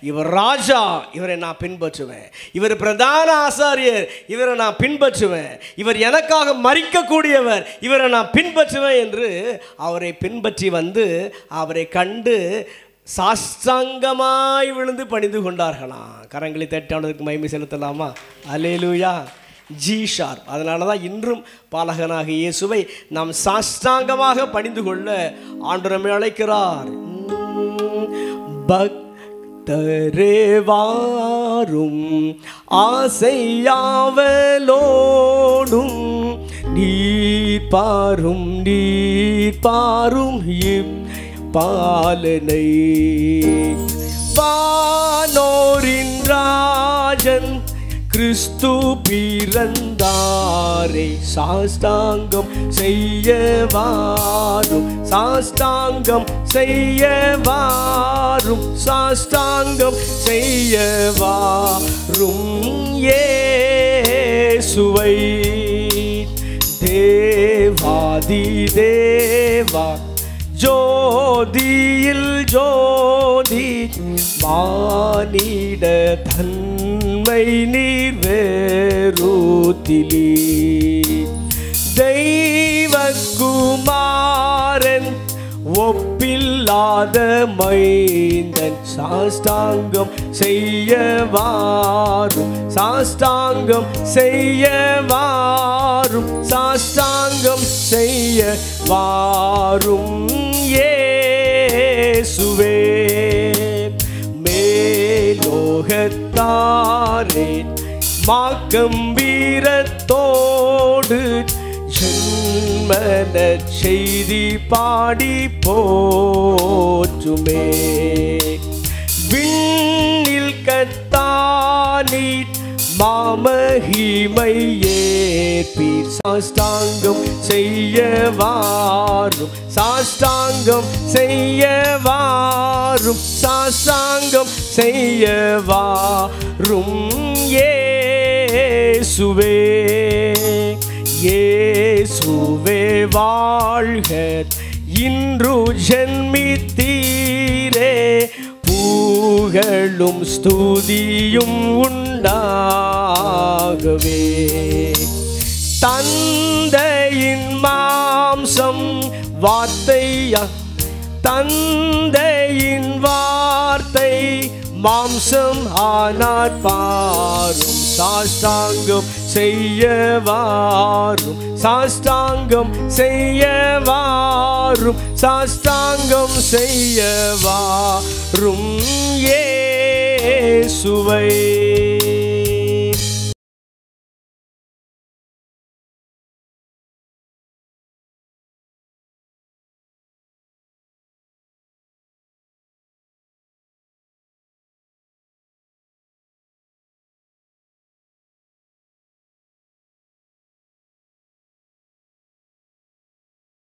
இவர் ராஜா, இவரை நான் பின்பற்றுவேன். இவர் பிரதான ஆசாரியர், இவரை நான் பின்பற்றுவேன். இவர் எனக்காக மரிக்கக்கூடியவர், இவரை நான் பின்பற்றுவேன் என்று அவரை பின்பற்றி வந்து அவரை கண்டு சாஷ்டாங்கமாய் விழுந்து பணிந்து கொண்டார்களாம். கரங்களை தட்டானதுக்கு மகிமை செலுத்தலாமா? அல்லேலூயா. G sharp. அதனால தான் இன்றும் பாலகனாக இயேசுவை நாம் சாஷ்டாங்கமாக பணிந்து கொள்ள ஆண்டவர் நம்மை அழைக்கிறார். பக்தரே வாரும் ஆசையாவலோடும் நீர் பாரும் பாலனை வானோரின் ராஜன் கிறிஸ்து பிறந்தாரே சாஷ்டாங்கம் செய்ய வாரும், சாஷ்டாங்கம் செய்ய வாரும், சாஷ்டாங்கம் செய்ய வாரும் இயேசுவை. தேவாதி தேவா ஜோதியில் ஜோதி மானிட தன்மை நீர் வேரூத்திலி தெய்வகுமாரன் ஒப்பில்லாத மைந்தன் சாஷ்டாங்கம் செய்ய வாரும், சாஷ்டாங்கம் செய்ய வாரும், சாஷ்டாங்கம் செய்ய வாரும் இயேசுவே. மேலோகத்தாரே மாக்கம்பீரத்தோடு ஜென்மன செய்தி பாடி போற்றுமே. விண்ணில் கத்தானீர் மாமகிமை ஏற்பீர் சாஷ்டாங்கம் செய்ய வாரும், சாஷ்டாங்கம் செய்ய வாரும், சாஷ்டாங்கம் செய்ய வாரும் இயேசுவே. இயேசுவே வாழ்க, இன்று ஜென்மித்தீரே புகழும் ஸ்துதியும் உண்டாகவே. தந்தையின் மாம்சம் வார்த்தையா, தந்தையின் வார்த்தை மாம்சம் ஆனார் பாரும், சாஷ்டாங்கம் செய்ய வாரும், சாஷ்டாங்கம் செய்ய வாரும், சாஷ்டாங்கம் செய்ய வாரும் இயேசுவை.